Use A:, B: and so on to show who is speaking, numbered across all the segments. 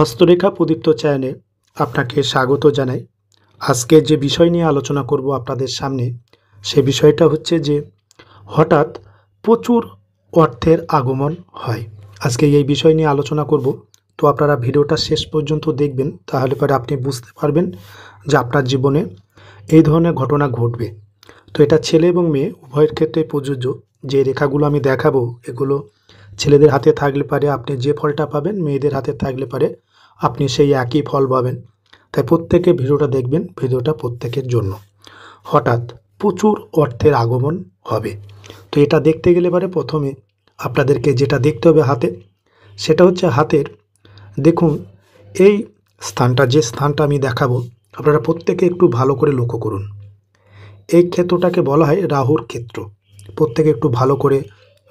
A: হস্তরেখা প্রদীপ্ত চ্যানেলে আপনাকে স্বাগত জানাই। আজকে যে বিষয় নিয়ে আলোচনা করব আপনাদের সামনে, সে বিষয়টা হচ্ছে যে হঠাৎ প্রচুর অর্থের আগমন হয়। আজকে এই বিষয় নিয়ে আলোচনা করব, তো আপনারা ভিডিওটা শেষ পর্যন্ত দেখবেন, তাহলে পরে আপনি বুঝতে পারবেন যে আপনার জীবনে এই ধরনের ঘটনা ঘটবে। তো এটা ছেলে এবং মেয়ে উভয়ের ক্ষেত্রে প্রযোজ্য। যে রেখাগুলো আমি দেখাবো, এগুলো ছেলেদের হাতে থাকলে পারে আপনি যে ফলটা পাবেন, মেয়েদের হাতে থাকলে পারে আপনি সেই একই ফল পাবেন। তাই প্রত্যেকে ভিডিওটা দেখবেন, ভিডিওটা প্রত্যেকের জন্য। হঠাৎ প্রচুর অর্থের আগমন হবে। তো এটা দেখতে গেলে পারে প্রথমে আপনাদেরকে যেটা দেখতে হবে হাতে, সেটা হচ্ছে হাতের দেখুন এই স্থানটা, যে স্থানটা আমি দেখাবো আপনারা প্রত্যেকে একটু ভালো করে লক্ষ্য করুন। এই ক্ষেত্রটাকে বলা হয় রাহুর ক্ষেত্র। প্রত্যেকে একটু ভালো করে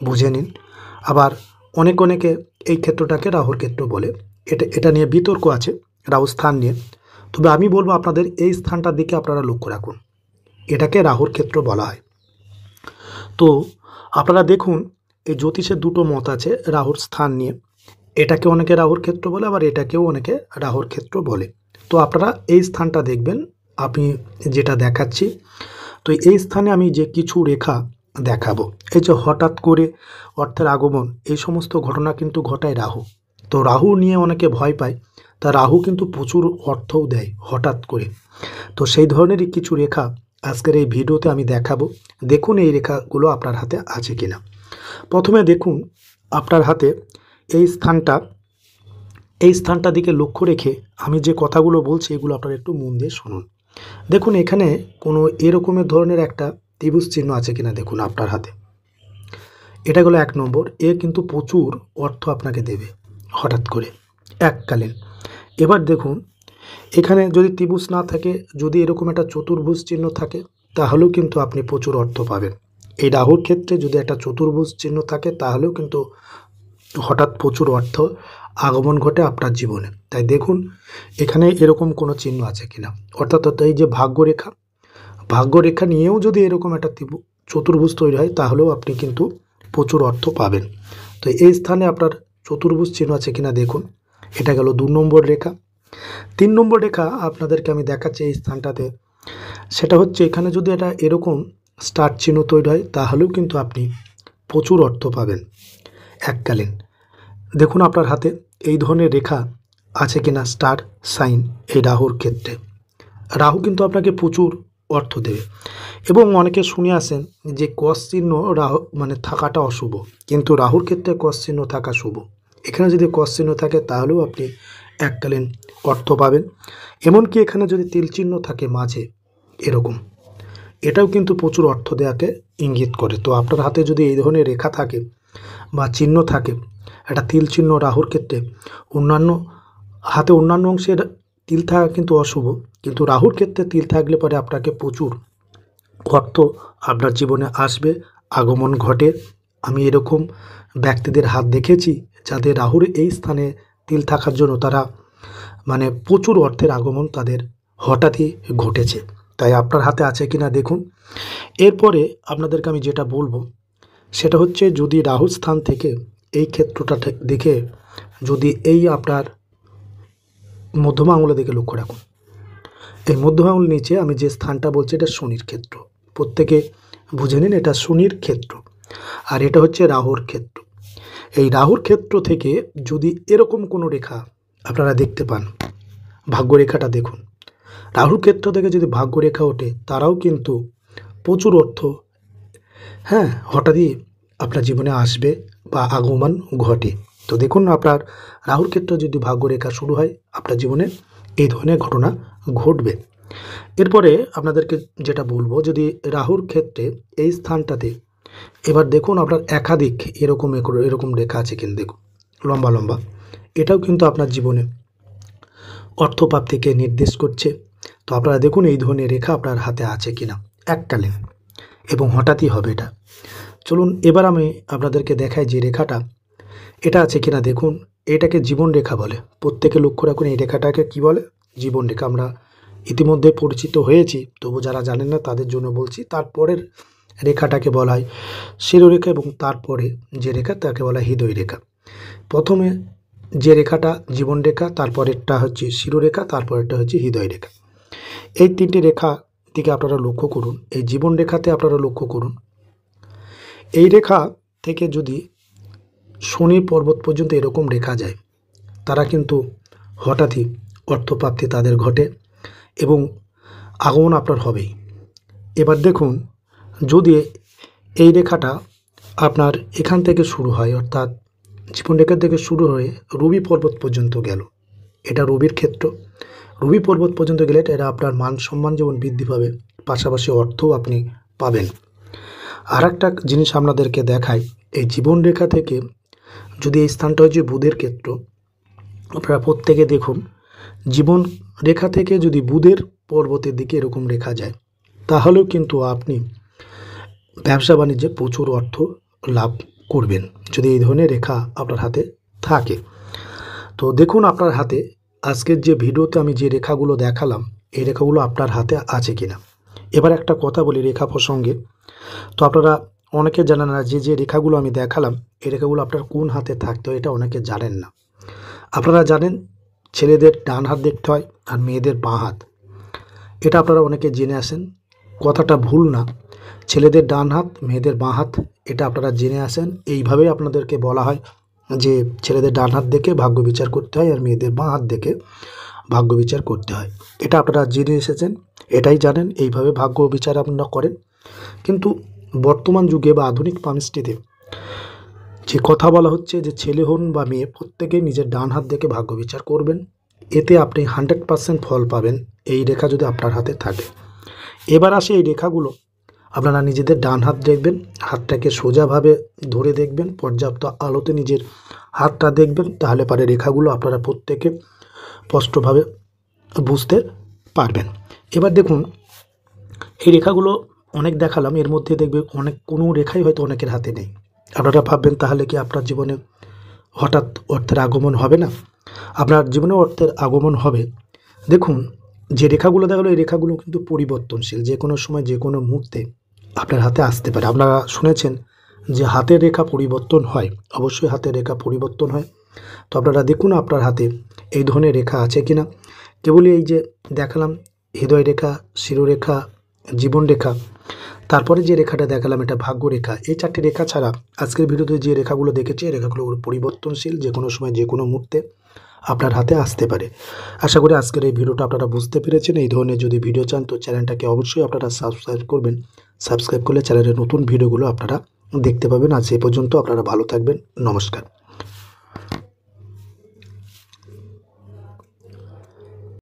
A: বুঝে নিন। আবার অনেকে এই ক্ষেত্রটাকে রাহুর ক্ষেত্র বলে। এটা নিয়ে বিতর্ক আছে, রাহু স্থান নিয়ে। তবে আমি বলবো আপনাদের এই স্থানটার দিকে আপনারা লক্ষ্য রাখুন, এটাকে রাহুর ক্ষেত্র বলা হয়। তো আপনারা দেখুন, এই জ্যোতিষের দুটো মত আছে রাহুর স্থান নিয়ে। এটাকে অনেকে রাহুর ক্ষেত্র বলে, আবার এটাকেও অনেকে রাহুর ক্ষেত্র বলে। তো আপনারা এই স্থানটা দেখবেন, আমি যেটা দেখাচ্ছি। তো এই স্থানে আমি যে কিছু রেখা দেখাবো, এই যে হঠাৎ করে অর্থের আগমন, এই সমস্ত ঘটনা কিন্তু ঘটায় রাহু। তো রাহু নিয়ে অনেকে ভয় পায়, তা রাহু কিন্তু প্রচুর অর্থও দেয় হঠাৎ করে। তো সেই ধরনেরই কিছু রেখা আজকের এই ভিডিওতে আমি দেখাবো। দেখুন এই রেখাগুলো আপনার হাতে আছে কিনা। প্রথমে দেখুন আপনার হাতে এই স্থানটা দিকে লক্ষ্য রেখে আমি যে কথাগুলো বলছি এগুলো আপনারা একটু মন দিয়ে শুনুন। দেখুন এখানে কোনো এরকমের ধরনের একটা ত্রিভুজ চিহ্ন আছে কিনা দেখুন আপনার হাতে। এটা হলো 1 নম্বর। এ কিন্তু প্রচুর অর্থ আপনাকে দেবে হঠাৎ করে এককালীন। এবার দেখুন এখানে যদি ত্রিভুজ না থাকে, যদি এরকম একটা চতুর্ভুজ চিহ্ন থাকে, তাহলেও কিন্তু আপনি প্রচুর অর্থ পাবেন। এই রাহুর ক্ষেত্রে যদি একটা চতুর্ভুজ চিহ্ন থাকে, তাহলেও কিন্তু হঠাৎ প্রচুর অর্থ আগমন ঘটে আপনার জীবনে। তাই দেখুন এখানে এরকম কোনো চিহ্ন আছে কিনা। অর্থাৎ এই যে ভাগ্যরেখা নিয়েও যদি এরকম একটা চতুর্ভুজ তৈরি হয়, তাহলেও আপনি কিন্তু প্রচুর অর্থ পাবেন। তো এই স্থানে আপনার চতুর্ভুজ চিহ্ন আছে কিনা দেখুন। এটা গেল 2 নম্বর রেখা। 3 নম্বর রেখা আপনাদেরকে আমি দেখাচ্ছি এই স্থানটাতে। সেটা হচ্ছে এখানে যদি এটা এরকম স্টার চিহ্ন তৈরি হয়, তাহলেও কিন্তু আপনি প্রচুর অর্থ পাবেন এককালীন। দেখুন আপনার হাতে এই ধরনের রেখা আছে কিনা, স্টার সাইন, এই রাহুর ক্ষেত্রে। রাহু কিন্তু আপনাকে প্রচুর অর্থ দেবে। এবং অনেকে শুনে আসেন যে ক্রস চিহ্ন রাহু মানে থাকাটা অশুভ, কিন্তু রাহুর ক্ষেত্রে ক্রস চিহ্ন থাকা শুভ। এখানে যদি ক্রস চিহ্ন থাকে, তাহলেও আপনি এককালীন অর্থ পাবেন। এমনকি এখানে যদি তিল চিহ্ন থাকে মাঝে এরকম, এটাও কিন্তু প্রচুর অর্থ দেওয়াকে ইঙ্গিত করে। তো আপনার হাতে যদি এই ধরনের রেখা থাকে বা চিহ্ন থাকে, একটা তিল চিহ্ন রাহুর ক্ষেত্রে, অন্যান্য অংশের তিল থাকা কিন্তু অশুভ, কিন্তু রাহুর ক্ষেত্রে তিল থাকলে পরে আপনাকে প্রচুর অর্থ আপনার জীবনে আসবে, আগমন ঘটে। আমি এরকম ব্যক্তিদের হাত দেখেছি যাদের রাহুর এই স্থানে তিল থাকার জন্য তারা মানে প্রচুর অর্থের আগমন তাদের হঠাৎই ঘটেছে। তাই আপনার হাতে আছে কিনা দেখুন। এরপরে আপনাদেরকে আমি যেটা বলবো সেটা হচ্ছে, যদি রাহু স্থান থেকে এই ক্ষেত্রটা দেখে, যদি এই আপনার মধ্যমা আঙুলের দিকে লক্ষ্য রাখুন। এই মধ্যমা আঙুল নিচে আমি যে স্থানটা বলছি, এটা শনির ক্ষেত্র। প্রত্যেকে বুঝে নিন, এটা শনির ক্ষেত্র, আর এটা হচ্ছে রাহুর ক্ষেত্র। এই রাহুর ক্ষেত্র থেকে যদি এরকম কোনো রেখা আপনারা দেখতে পান, ভাগ্যরেখাটা দেখুন। রাহুর ক্ষেত্র থেকে যদি ভাগ্যরেখা ওঠে, তারাও কিন্তু প্রচুর অর্থ হঠাৎই আপনার জীবনে আসবে বা আগমন ঘটে। তো দেখুন আপনার রাহুর ক্ষেত্রে যদি ভাগ্যরেখা শুরু হয়, আপনার জীবনে এই ধরনের ঘটনা ঘটবে। এরপরে আপনাদেরকে যেটা বলবো, যদি রাহুর ক্ষেত্রে এই স্থানটাতে এবার দেখুন আপনার একাধিক এরকম রেখা আছে কিন্তু দেখুন লম্বা লম্বা, এটাও কিন্তু আপনার জীবনে অর্থপ্রাপ্তিকে নির্দেশ করছে। তো আপনারা দেখুন এই ধরনের রেখা আপনার হাতে আছে কিনা এককালীন, এবং হঠাৎই হবে এটা। চলুন এবার আমি আপনাদেরকে দেখাই যে রেখাটা এটা আছে কিনা দেখুন। এটাকে জীবন রেখা বলে। প্রত্যেকে লক্ষ্য রাখুন এই রেখাটাকে কি বলে, জীবন রেখা। আমরা ইতিমধ্যে পরিচিত হয়েছি, তবু যারা জানেন না তাদের জন্য বলছি। তারপরের রেখাটাকে বলা হয় শিরোরেখা, এবং তারপরে যে রেখা তাকে বলা হয় হৃদয় রেখা। প্রথমে যে রেখাটা জীবন রেখা, তারপরেরটা হচ্ছে শিরোরেখা, তারপরেরটা হচ্ছে হৃদয় রেখা। এই তিনটি রেখা দিকে আপনারা লক্ষ্য করুন। এই জীবন রেখাতে আপনারা লক্ষ্য করুন, এই রেখা থেকে যদি শনি পর্বত পর্যন্ত এরকম রেখা যায়, তারা কিন্তু হঠাৎই অর্থপ্রাপ্তি তাদের ঘটে এবং আগমন আপনার হবেই। এবার দেখুন, যদি এই রেখাটা আপনার এখান থেকে শুরু হয়, অর্থাৎ জীবন রেখা থেকে শুরু হয়ে রবি পর্বত পর্যন্ত গেল, এটা রবির ক্ষেত্র। রবি পর্বত পর্যন্ত গেলে এটা আপনার মান সম্মান যেমন বৃদ্ধি পাবে, পাশাপাশি অর্থও আপনি পাবেন। আর একটা জিনিস আপনাদেরকে দেখাই, এই জীবন রেখা থেকে যদি এই স্থানটা হচ্ছে বুধের ক্ষেত্র, আপনারা প্রত্যেকে দেখুন, জীবন রেখা থেকে যদি বুধের পর্বতের দিকে এরকম রেখা যায়, তাহলেও কিন্তু আপনি ব্যবসা বাণিজ্যে প্রচুর অর্থ লাভ করবেন, যদি এই ধরনের রেখা আপনার হাতে থাকে। তো দেখুন আপনার হাতে আজকের যে ভিডিওতে আমি যে রেখাগুলো দেখালাম, এই রেখাগুলো আপনার হাতে আছে কিনা। এবার একটা কথা বলি রেখা প্রসঙ্গে, তো আপনারা অনেকে জানেন না যে রেখাগুলো আমি দেখালাম, এই রেখাগুলো আপনার কোন হাতে থাকতে হয়, এটা অনেকে জানেন না। আপনারা জানেন ছেলেদের ডান হাত দেখতে হয় আর মেয়েদের বাঁ হাত, এটা আপনারা অনেকে জেনে আসেন। কথাটা ভুল না, ছেলেদের ডান হাত, মেয়েদের বাঁ হাত, এটা আপনারা জেনে আসেন। এইভাবেই আপনাদেরকে বলা হয় যে ছেলেদের ডান হাত দেখে ভাগ্য বিচার করতে হয় আর মেয়েদের বাঁ হাত দেখে ভাগ্য বিচার করতে হয়। এটা আপনারা জেনে এসেছেন, এটাই জানেন, এইভাবে ভাগ্য বিচার আপনারা করেন। কিন্তু বর্তমান যুগে বা আধুনিক পামিস্ট্রিতে যে কথা বলা হচ্ছে যে ছেলে হন বা মেয়ে, প্রত্যেকেই নিজের ডান হাত দেখে ভাগ্য বিচার করবেন, এতে আপনি 100% ফল পাবেন এই রেখা যদি আপনার হাতে থাকে। এবার আসে এই রেখাগুলো, আপনারা নিজেদের ডান হাত দেখবেন, হাতটাকে সোজাভাবে ধরে দেখবেন, পর্যাপ্ত আলোতে নিজের হাতটা দেখবেন, তাহলে পারে রেখাগুলো আপনারা প্রত্যেকে স্পষ্টভাবে বুঝতে পারবেন। এবার দেখুন, এই রেখাগুলো অনেক দেখালাম, এর মধ্যে দেখবে অনেক কোনো রেখাই হয়তো অনেকের হাতে নেই। আপনারা ভাববেন তাহলে কি আপনার জীবনে হঠাৎ অর্থের আগমন হবে না? আপনার জীবনে অর্থের আগমন হবে। দেখুন, যে রেখাগুলো দেখালো, এই রেখাগুলো কিন্তু পরিবর্তনশীল, যে কোনো সময় যে কোনো মুহূর্তে আপনার হাতে আসতে পারে। আপনারা শুনেছেন যে হাতের রেখা পরিবর্তন হয়, অবশ্যই হাতের রেখা পরিবর্তন হয়। তো আপনারা দেখুন আপনার হাতে এই ধরনের রেখা আছে কিনা। কেবলই এই যে দেখালাম হৃদয় রেখা, শিরোরেখা, জীবন রেখা, তারপরে যে রেখাটা দেখালাম এটা ভাগ্য রেখা, এই চারটি রেখা ছাড়া আজকের ভিডিওতে যে রেখাগুলো দেখেছি, এই রেখাগুলো পরিবর্তনশীল, যে কোনো সময় যে কোনো মুহূর্তে আপনার হাতে আসতে পারে। আশা করি আজকের এই ভিডিওটা আপনারা বুঝতে পেরেছেন। এই ধরনের যদি ভিডিও চান তো চ্যানেলটাকে অবশ্যই আপনারা সাবস্ক্রাইব করবেন। সাবস্ক্রাইব করলে চ্যানেলের নতুন ভিডিওগুলো আপনারা দেখতে পাবেন। আজ এই পর্যন্ত, আপনারা ভালো থাকবেন। নমস্কার।